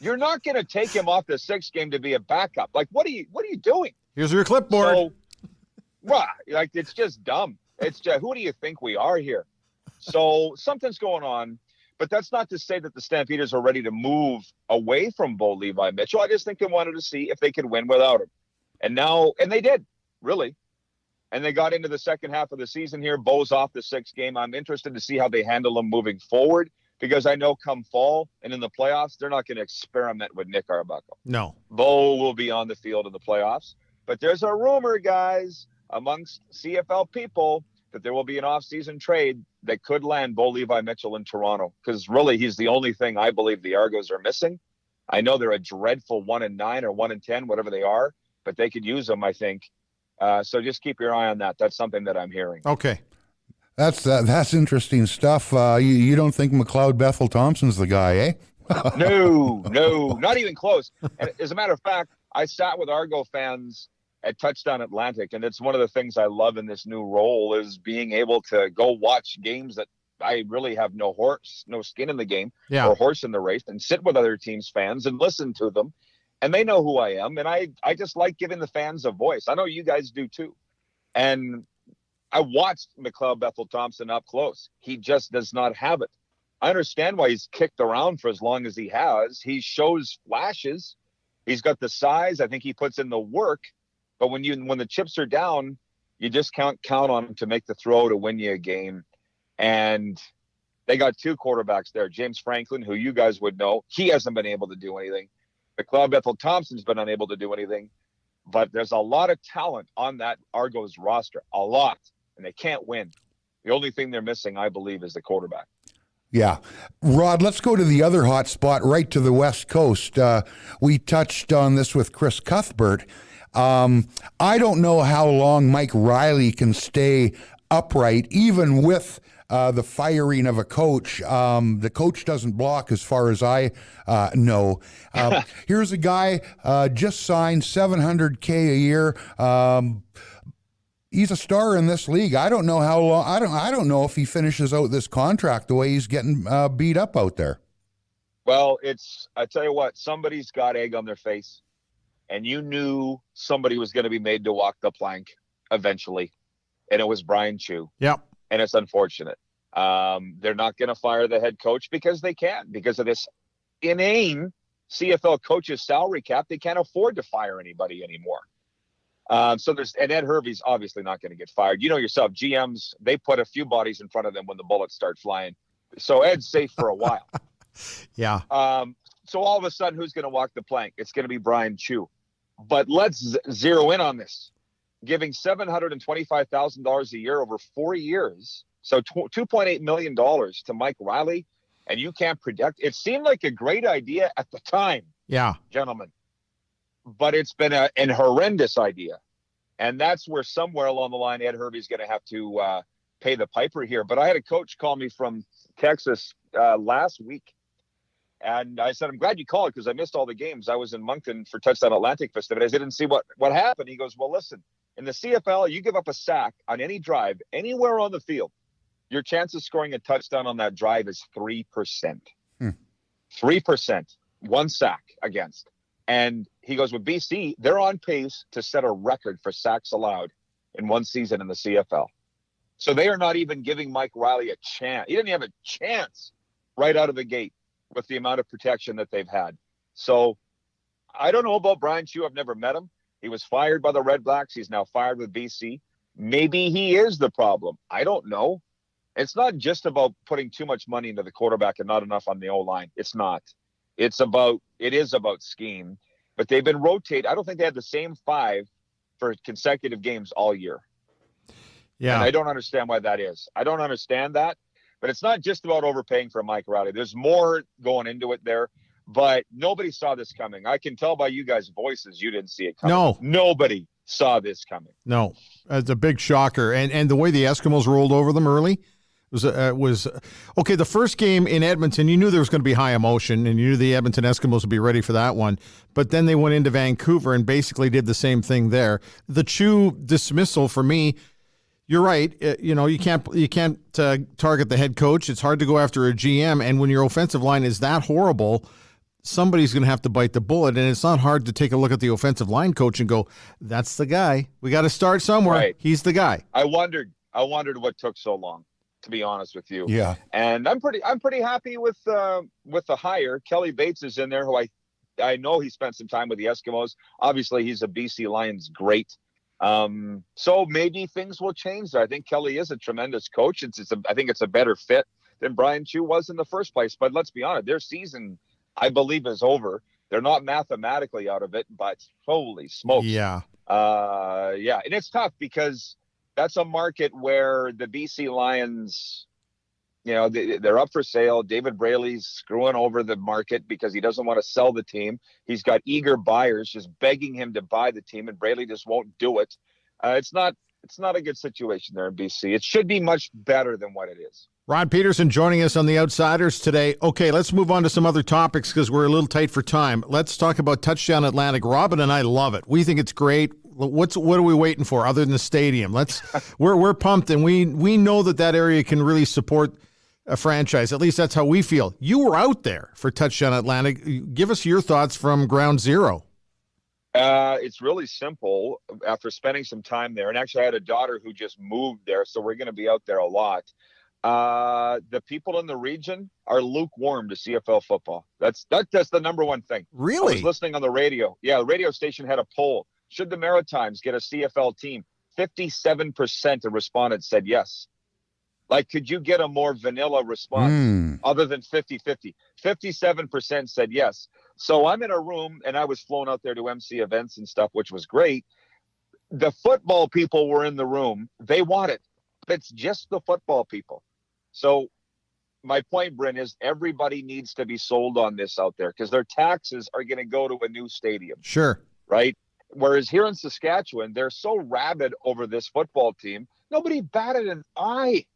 You're not going to take him off the 6th game to be a backup. Like, what are you doing? Here's your clipboard. So, well, like, it's just dumb. It's just, who do you think we are here? So something's going on, but that's not to say that the Stampeders are ready to move away from Bo Levi Mitchell. I just think they wanted to see if they could win without him. And they did, really. And they got into the second half of the season here. Bo's off the 6th game. I'm interested to see how they handle him moving forward because I know come fall and in the playoffs, they're not going to experiment with Nick Arbuckle. No. Bo will be on the field in the playoffs. But there's a rumor, guys, amongst CFL people that there will be an off-season trade that could land Bo Levi Mitchell in Toronto because really he's the only thing I believe the Argos are missing. I know they're a dreadful 1-9 or 1-10, whatever they are, but they could use them, I think. So just keep your eye on that. That's something that I'm hearing. Okay. That's interesting stuff. You don't think McLeod Bethel Thompson's the guy, eh? No, not even close. And as a matter of fact, I sat with Argo fans at Touchdown Atlantic, and it's one of the things I love in this new role is being able to go watch games that I really have no skin in the game or horse in the race, and sit with other teams' fans and listen to them. And they know who I am, and I just like giving the fans a voice. I know you guys do too. And I watched McLeod Bethel Thompson up close. He just does not have it. I understand why he's kicked around for as long as he has. He shows flashes. He's got the size. I think he puts in the work. But when the chips are down, you just can't count on him to make the throw to win you a game. And they got two quarterbacks there. James Franklin, who you guys would know, he hasn't been able to do anything. McLeod Bethel Thompson's been unable to do anything. But there's a lot of talent on that Argos roster. A lot. And they can't win. The only thing they're missing, I believe, is the quarterback. Yeah. Rod, let's go to the other hot spot right to the West Coast. We touched on this with Chris Cuthbert. I don't know how long Mike Riley can stay upright, even with the firing of a coach. The coach doesn't block as far as I know. Here's a guy just signed $700K a year. He's a star in this league. I don't know how long. I don't know if he finishes out this contract the way he's getting beat up out there. Well, I tell you what, somebody's got egg on their face, and you knew somebody was going to be made to walk the plank eventually, and it was Brian Chew. Yep. And it's unfortunate. They're not going to fire the head coach because they can't, because of this inane CFL coach's salary cap. They can't afford to fire anybody anymore. And Ed Hervey's obviously not going to get fired. You know yourself, GMs, they put a few bodies in front of them when the bullets start flying. So Ed's safe for a while. Yeah. So all of a sudden, who's going to walk the plank? It's going to be Brian Chew. But let's zero in on this. Giving $725,000 a year over 4 years, so $2.8 million to Mike Riley, and you can't predict. It seemed like a great idea at the time. Yeah. Gentlemen. But it's been an horrendous idea. And that's where somewhere along the line, Ed Hervey's going to have to pay the piper here. But I had a coach call me from Texas last week. And I said, I'm glad you called because I missed all the games. I was in Moncton for Touchdown Atlantic festivities. I didn't see what happened. He goes, well, listen, in the CFL, you give up a sack on any drive, anywhere on the field, your chance of scoring a touchdown on that drive is 3%. 3%, one sack against. And he goes, with BC, they're on pace to set a record for sacks allowed in one season in the CFL. So they are not even giving Mike Riley a chance. He didn't have a chance right out of the gate with the amount of protection that they've had. So I don't know about Brian Chew. I've never met him. He was fired by the Red Blacks. He's now fired with BC. Maybe he is the problem. I don't know. It's not just about putting too much money into the quarterback and not enough on the O-line. It's not. It is about scheme, but they've been rotated. I don't think they had the same five for consecutive games all year. Yeah. And I don't understand why that is. I don't understand that, but it's not just about overpaying for Mike Riley. There's more going into it there, but nobody saw this coming. I can tell by you guys' voices, you didn't see it coming. No. Nobody saw this coming. No. It's a big shocker. And the way the Eskimos rolled over them early, was okay. The first game in Edmonton, you knew there was going to be high emotion, and you knew the Edmonton Eskimos would be ready for that one. But then they went into Vancouver and basically did the same thing there. The Chew dismissal for me, you're right. You can't target the head coach. It's hard to go after a GM, and when your offensive line is that horrible, somebody's going to have to bite the bullet. And it's not hard to take a look at the offensive line coach and go, "That's the guy. We got to start somewhere. Right. He's the guy." I wondered what took so long, to be honest with you. Yeah. And I'm pretty happy with the hire. Kelly Bates is in there, who I know he spent some time with the Eskimos. Obviously, he's a BC Lions great. So maybe things will change there. I think Kelly is a tremendous coach. I think it's a better fit than Brian Chew was in the first place. But let's be honest, their season, I believe, is over. They're not mathematically out of it, but holy smokes. Yeah. Yeah. And it's tough because that's a market where the BC Lions, they're up for sale. David Braley's screwing over the market because he doesn't want to sell the team. He's got eager buyers just begging him to buy the team, and Braley just won't do it. It's not a good situation there in BC. It should be much better than what it is. Rod Pederson joining us on The Outsiders today. Okay, let's move on to some other topics because we're a little tight for time. Let's talk about Touchdown Atlantic. Robin and I love it. We think it's great. What are we waiting for other than the stadium? We're pumped, and we know that area can really support a franchise. At least that's how we feel. You were out there for Touchdown Atlantic. Give us your thoughts from ground zero. It's really simple. After spending some time there, and actually I had a daughter who just moved there, so we're going to be out there a lot. The people in the region are lukewarm to CFL football. That's the number one thing. Really? I was listening on the radio. Yeah, the radio station had a poll. Should the Maritimes get a CFL team? 57% of respondents said yes. Like, could you get a more vanilla response other than 50-50? 57% said yes. So I'm in a room, and I was flown out there to MC events and stuff, which was great. The football people were in the room. They want it. It's just the football people. So my point, Bryn, is everybody needs to be sold on this out there because their taxes are going to go to a new stadium. Sure. Right? Whereas here in Saskatchewan, they're so rabid over this football team. Nobody batted an eye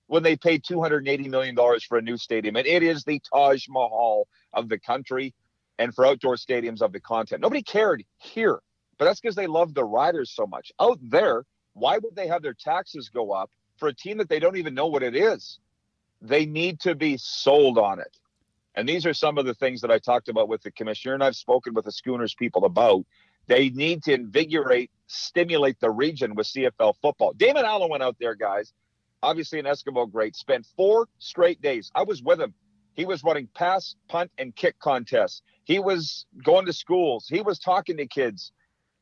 when they paid $280 million for a new stadium. And it is the Taj Mahal of the country and for outdoor stadiums of the continent. Nobody cared here, but that's because they love the Riders so much. Out there, why would they have their taxes go up for a team that they don't even know what it is? They need to be sold on it. And these are some of the things that I talked about with the commissioner, and I've spoken with the Schooners people about. They need to invigorate, stimulate the region with CFL football. Damon Allen went out there, guys. Obviously an Eskimo great, spent 4 straight days. I was with him. He was running pass, punt, and kick contests. He was going to schools. He was talking to kids.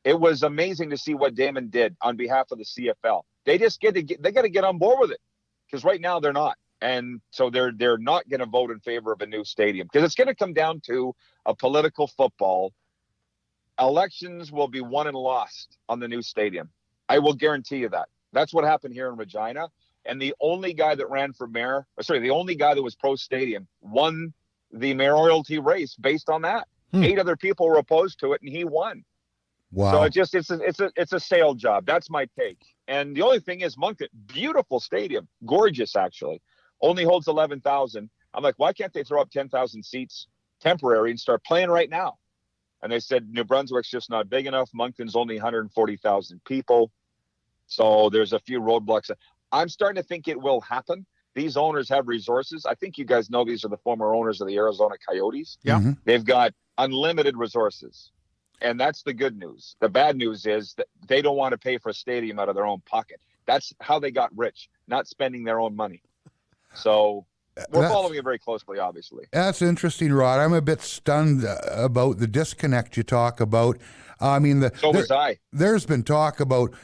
It was amazing to see what Damon did on behalf of the CFL. They just got to get on board with it because right now they're not. And so they're not going to vote in favor of a new stadium because it's going to come down to a political football. Elections will be won and lost on the new stadium. I will guarantee you that. That's what happened here in Regina. And the only guy that ran for mayor, the only guy that was pro-stadium won the mayoralty race based on that. 8 other people were opposed to it, and he won. Wow. So it's a sale job. That's my take. And the only thing is, Moncton, beautiful stadium, gorgeous actually, only holds 11,000. I'm like, why can't they throw up 10,000 seats temporary and start playing right now? And they said New Brunswick's just not big enough. Moncton's only 140,000 people. So there's a few roadblocks. I'm starting to think it will happen. These owners have resources. I think you guys know these are the former owners of the Arizona Coyotes. Yeah. Mm-hmm. They've got unlimited resources. And that's the good news. The bad news is that they don't want to pay for a stadium out of their own pocket. That's how they got rich, not spending their own money. So we're following it very closely, obviously. That's interesting, Rod. I'm a bit stunned about the disconnect you talk about. I mean, So was I. There's been talk about,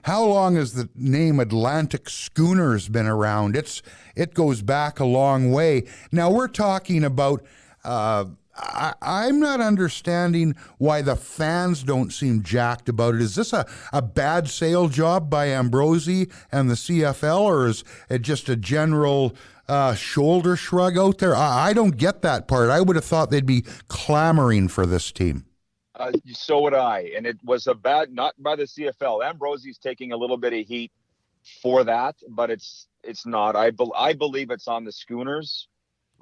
how long has the name Atlantic Schooners been around? It goes back a long way. Now we're talking about, I'm not understanding why the fans don't seem jacked about it. Is this a bad sale job by Ambrosi and the CFL, or is it just a general shoulder shrug out there? I don't get that part. I would have thought they'd be clamoring for this team. So would I. And it was not by the CFL. Ambrosi's taking a little bit of heat for that, but it's not. I believe it's on the Schooners.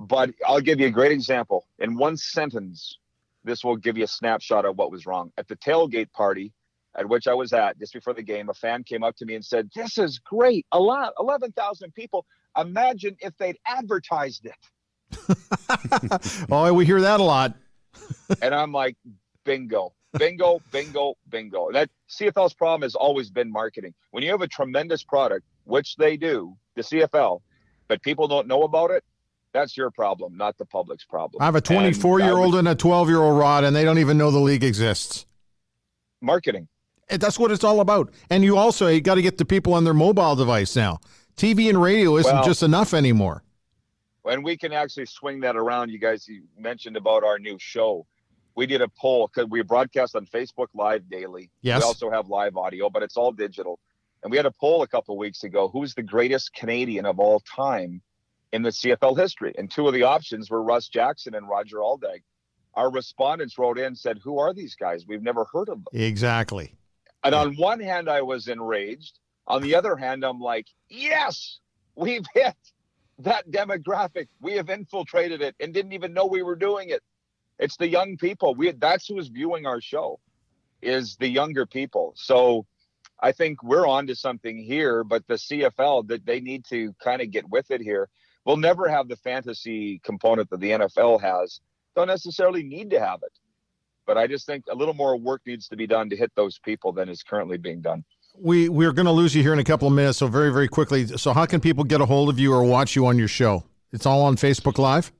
But I'll give you a great example. In one sentence, this will give you a snapshot of what was wrong. At the tailgate party at which I was at just before the game, a fan came up to me and said, "This is great. 11,000 people. Imagine if they'd advertised it." Oh, we hear that a lot. And I'm like, bingo, bingo, bingo, bingo. That CFL's problem has always been marketing. When you have a tremendous product, which they do, the CFL, but people don't know about it, that's your problem, not the public's problem. I have a 24-year-old and a 12-year-old, Rod, and they don't even know the league exists. Marketing. That's what it's all about. And you got to get the people on their mobile device now. TV and radio isn't just enough anymore. And we can actually swing that around. You mentioned about our new show. We did a poll because we broadcast on Facebook Live daily. Yes. We also have live audio, but it's all digital. And we had a poll a couple of weeks ago. Who's the greatest Canadian of all time? in the CFL history. And two of the options were Russ Jackson and Roger Aldag. Our respondents wrote in and said, who are these guys? We've never heard of them. Exactly. And on one hand, I was enraged. On the other hand, I'm like, yes, we've hit that demographic. We have infiltrated it and didn't even know we were doing it. It's the young people. That's who's viewing our show, is the younger people. So I think we're on to something here, but the CFL, that they need to kind of get with it here. We'll never have the fantasy component that the NFL has. Don't necessarily need to have it. But I just think a little more work needs to be done to hit those people than is currently being done. We're going to lose you here in a couple of minutes, so very, very quickly. So how can people get a hold of you or watch you on your show? It's all on Facebook Live?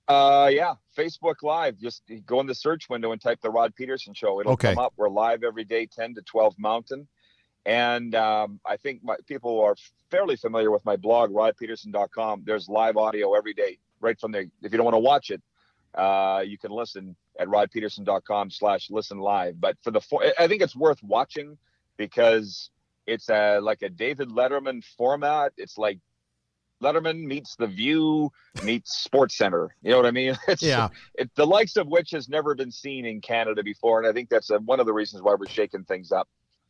Yeah, Facebook Live. Just go in the search window and type The Rod Pederson Show. It'll come up. We're live every day, 10 to 12 Mountain. And I think people are fairly familiar with my blog, rodpederson.com. There's live audio every day, right from there. If you don't want to watch it, you can listen at rodpederson.com/listen live. But I think it's worth watching because it's like a David Letterman format. It's like Letterman meets The View meets Sports Center. You know what I mean? The likes of which has never been seen in Canada before. And I think that's one of the reasons why we're shaking things up.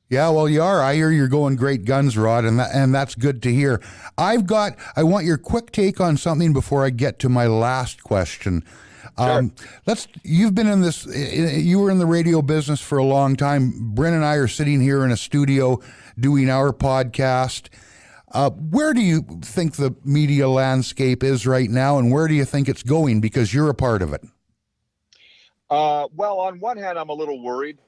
Yeah, well, you are. I hear you're going great guns, Rod, and that's good to hear. I want your quick take on something before I get to my last question. Sure. You've been in this, you were in the radio business for a long time. Bryn and I are sitting here in a studio doing our podcast. Where do you think the media landscape is right now, and where do you think it's going? Because you're a part of it. Well, on one hand, I'm a little worried.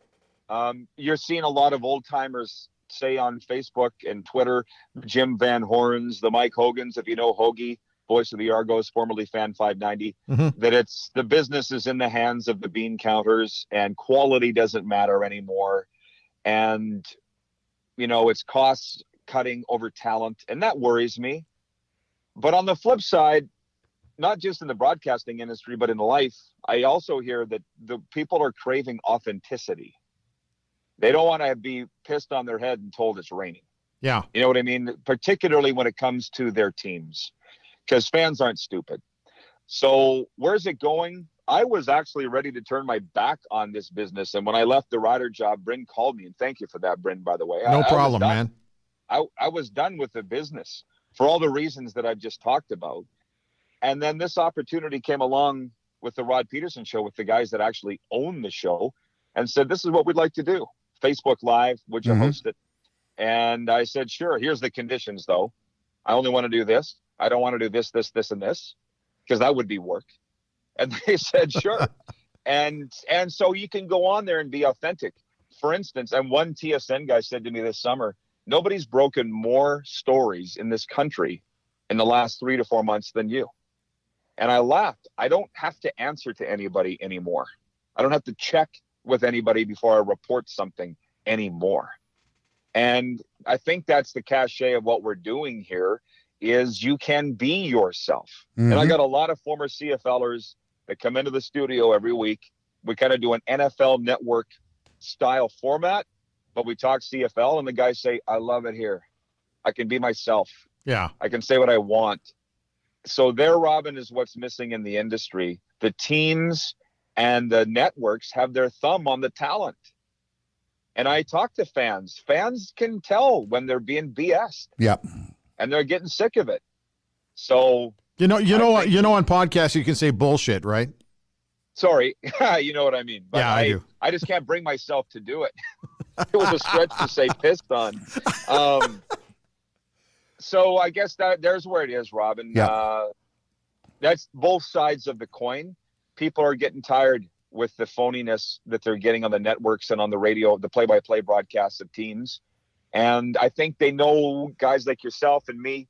You're seeing a lot of old timers say on Facebook and Twitter, Jim Van Horns, the Mike Hogans, if you know Hoagie, voice of the Argos, formerly Fan 590, that it's the business is in the hands of the bean counters and quality doesn't matter anymore. And, it's cost cutting over talent. And that worries me. But on the flip side, not just in the broadcasting industry, but in life, I also hear that the people are craving authenticity. They don't want to be pissed on their head and told it's raining. Yeah. You know what I mean? Particularly when it comes to their teams, because fans aren't stupid. So where's it going? I was actually ready to turn my back on this business. And when I left the writer job, Bryn called me, and thank you for that, Bryn, by the way. No problem, man. I was done with the business for all the reasons that I've just talked about. And then this opportunity came along with the Rod Pederson Show with the guys that actually own the show and said, this is what we'd like to do. Facebook Live, would you host it? And I said, sure. Here's the conditions, though. I only want to do this. I don't want to do this, this, this, and this, because that would be work. And they said, sure. and so you can go on there and be authentic. For instance, and one TSN guy said to me this summer, nobody's broken more stories in this country in the last 3 to 4 months than you. And I laughed. I don't have to answer to anybody anymore. I don't have to check with anybody before I report something anymore. And I think that's the cachet of what we're doing here is you can be yourself. And I got a lot of former CFLers that come into the studio every week. We kind of do an NFL network style format, but we talk CFL and the guys say, I love it here. I can be myself. Yeah. I can say what I want. So there, Robin, is what's missing in the industry. The teams and the networks have their thumb on the talent. And I talk to fans. Fans can tell when they're being BS'd. Yeah. And they're getting sick of it. So on podcasts you can say bullshit, right? Sorry, you know what I mean. But yeah, I do. I just can't bring myself to do it. It was a stretch to say pissed on. So I guess there's where it is, Robin. Yeah. That's both sides of the coin. People are getting tired with the phoniness that they're getting on the networks and on the radio, the play-by-play broadcasts of teams. And I think they know guys like yourself and me,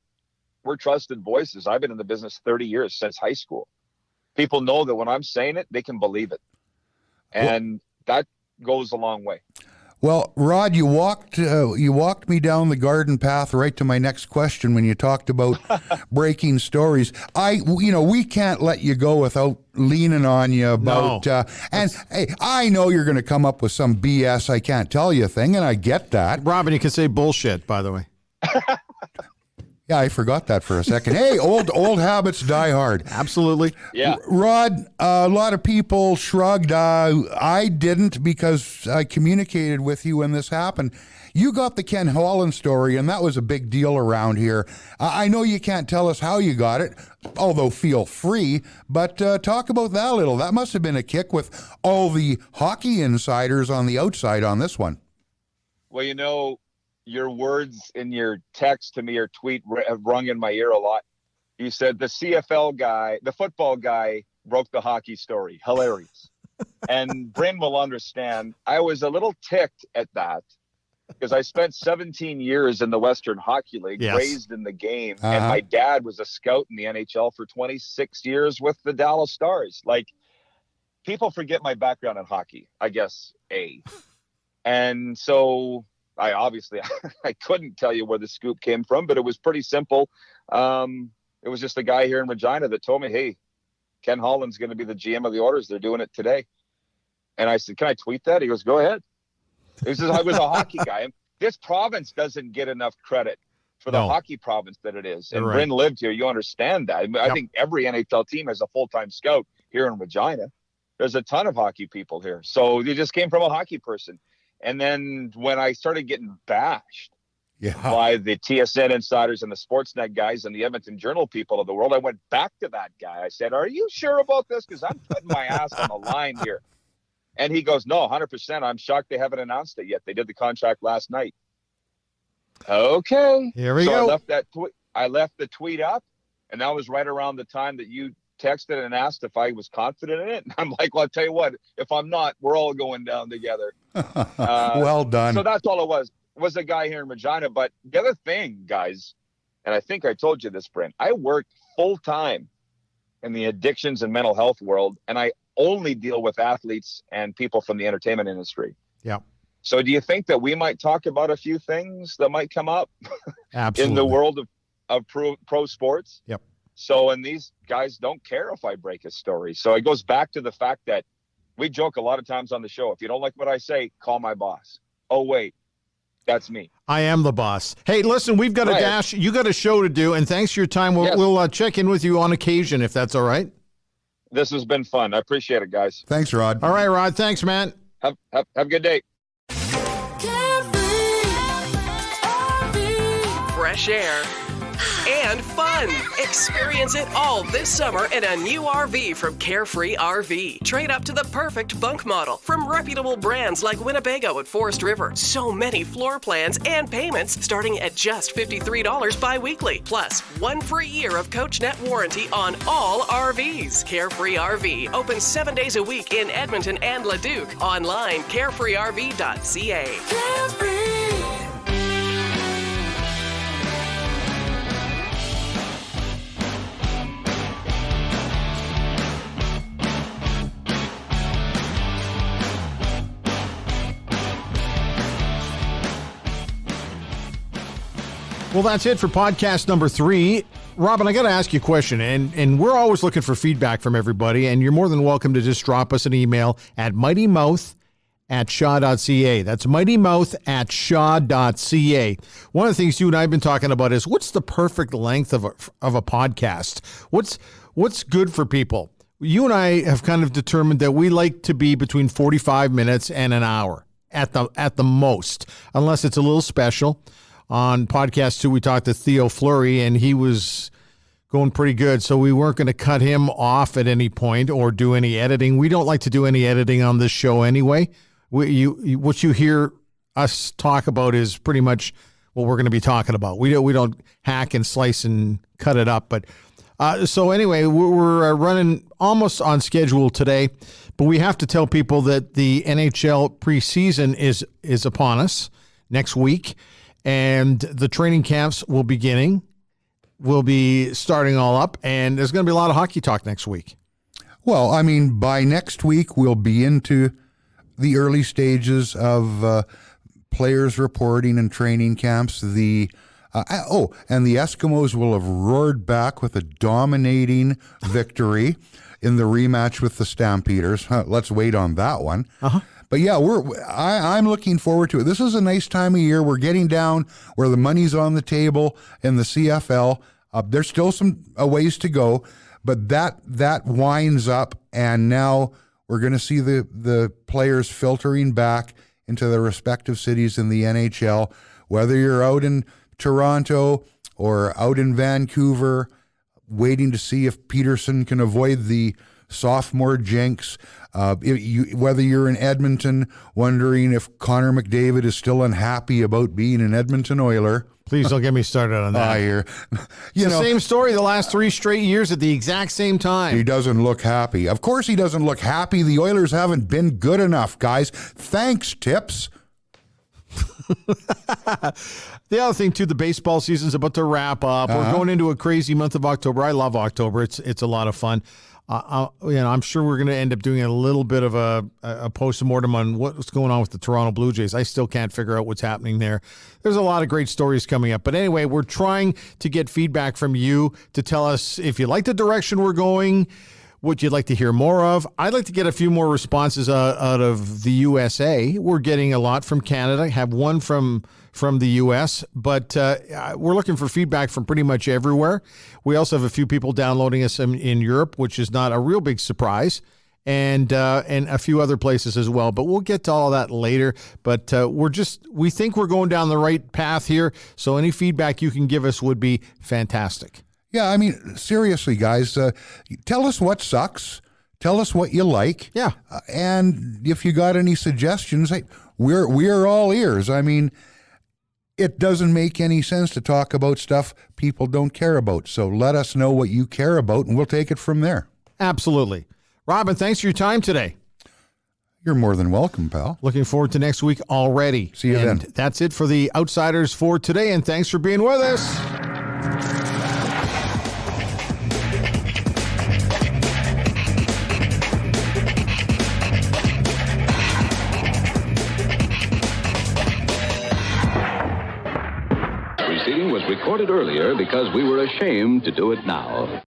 we're trusted voices. I've been in the business 30 years, since high school. People know that when I'm saying it, they can believe it. And that goes a long way. Well, Rod, you walked me down the garden path right to my next question when you talked about breaking stories. We can't let you go without leaning on you about. Hey, I know you're going to come up with some BS I can't tell you thing, and I get that. Robin, you can say bullshit, by the way. Yeah, I forgot that for a second. Hey, old habits die hard. Absolutely. Yeah. Rod, a lot of people shrugged. I didn't, because I communicated with you when this happened. You got the Ken Holland story, and that was a big deal around here. I know you can't tell us how you got it, although feel free, but talk about that a little. That must have been a kick with all the hockey insiders on the outside on this one. Well, you know, your words in your text to me or tweet have rung in my ear a lot. You said the CFL guy, the football guy, broke the hockey story. Hilarious. And Bryn will understand. I was a little ticked at that because I spent 17 years in the Western Hockey League, Yes. raised in the game. And my dad was a scout in the NHL for 26 years with the Dallas Stars. Like, people forget my background in hockey, I guess, And so I obviously I couldn't tell you where the scoop came from, but it was pretty simple. It was just a guy here in Regina that told me, hey, Ken Holland's going to be the GM of the Oilers. They're doing it today. And I said, can I tweet that? He goes, go ahead. He says, I was a hockey guy. And this province doesn't get enough credit for the hockey province that it is. And Bryn lived here. You understand that. I think every NHL team has a full-time scout here in Regina. There's a ton of hockey people here. So they just came from a hockey person. And then when I started getting bashed by the TSN insiders and the Sportsnet guys and the Edmonton Journal people of the world, I went back to that guy. I said, are you sure about this? Because I'm putting my ass on the line here. And he goes, no, 100%. I'm shocked they haven't announced it yet. They did the contract last night. Okay. Here we go. I left the tweet up, and that was right around the time that you texted and asked if I was confident in it. And I'm like, well, I'll tell you what, if I'm not, we're all going down together. Well done. So that's all it was. It was a guy here in Regina. But the other thing, guys, and I think I told you this, Brent, I work full time in the addictions and mental health world, and I only deal with athletes and people from the entertainment industry. Yeah. So do you think that we might talk about a few things that might come up Absolutely. in the world of pro sports? Yep. So, and these guys don't care if I break a story. So it goes back to the fact that we joke a lot of times on the show. If you don't like what I say, call my boss. Oh, wait, that's me. I am the boss. Hey, listen, we've got a dash. You got a show to do, and thanks for your time. We'll check in with you on occasion if that's all right. This has been fun. I appreciate it, guys. Thanks, Rod. All right, Rod. Thanks, man. Have a good day. Fresh air and fun. Experience it all this summer in a new RV from Carefree RV. Trade up to the perfect bunk model from reputable brands like Winnebago at Forest River. So many floor plans and payments starting at just $53 bi-weekly. Plus, 1 free year of CoachNet warranty on all RVs. Carefree RV opens 7 days a week in Edmonton and Leduc. Online, carefreerv.ca. Carefree. Well, that's it for podcast number 3. Robin, I got to ask you a question, and we're always looking for feedback from everybody, and you're more than welcome to just drop us an email at mightymouth@shaw.ca. That's mightymouth@shaw.ca. One of the things you and I have been talking about is what's the perfect length of a podcast? What's good for people? You and I have kind of determined that we like to be between 45 minutes and an hour at the most, unless it's a little special. On podcast 2, we talked to Theo Fleury, and he was going pretty good, so we weren't going to cut him off at any point or do any editing. We don't like to do any editing on this show anyway. What you hear us talk about is pretty much what we're going to be talking about. We don't hack and slice and cut it up. But so anyway, we're running almost on schedule today, but we have to tell people that the NHL preseason is upon us next week. And the training camps will be starting all up, and there's going to be a lot of hockey talk next week. Well, I mean, by next week, we'll be into the early stages of players reporting and training camps. And the Eskimos will have roared back with a dominating victory in the rematch with the Stampeders. Let's wait on that one. But yeah, I'm looking forward to it. This is a nice time of year. We're getting down where the money's on the table in the CFL. There's still some ways to go, but that winds up, and now we're going to see the players filtering back into their respective cities in the NHL, whether you're out in Toronto or out in Vancouver, waiting to see if Pederson can avoid the sophomore jinx. Whether you're in Edmonton, wondering if Connor McDavid is still unhappy about being an Edmonton Oiler. Please don't get me started on that. The same story the last 3 straight years at the exact same time. He doesn't look happy. Of course he doesn't look happy. The Oilers haven't been good enough, guys. Thanks, Tips. The other thing, too, the baseball season's about to wrap up. We're going into a crazy month of October. I love October. It's a lot of fun. I'm sure we're going to end up doing a little bit of a post-mortem on what's going on with the Toronto Blue Jays. I still can't figure out what's happening there. There's a lot of great stories coming up. But anyway, we're trying to get feedback from you to tell us if you like the direction we're going, what you'd like to hear more of. I'd like to get a few more responses out of the USA. We're getting a lot from Canada. Have one from the U.S., but we're looking for feedback from pretty much everywhere. We also have a few people downloading us in Europe, which is not a real big surprise, and a few other places as well. But we'll get to all of that later. But we think we're going down the right path here, so any feedback you can give us would be fantastic. Yeah, I mean, seriously, guys, tell us what sucks. Tell us what you like. Yeah. And if you got any suggestions, hey, we're all ears. I mean, it doesn't make any sense to talk about stuff people don't care about. So let us know what you care about, and we'll take it from there. Absolutely. Robin, thanks for your time today. You're more than welcome, pal. Looking forward to next week already. See you then. That's it for the Outsiders for today, and thanks for being with us. Was recorded earlier because we were ashamed to do it now.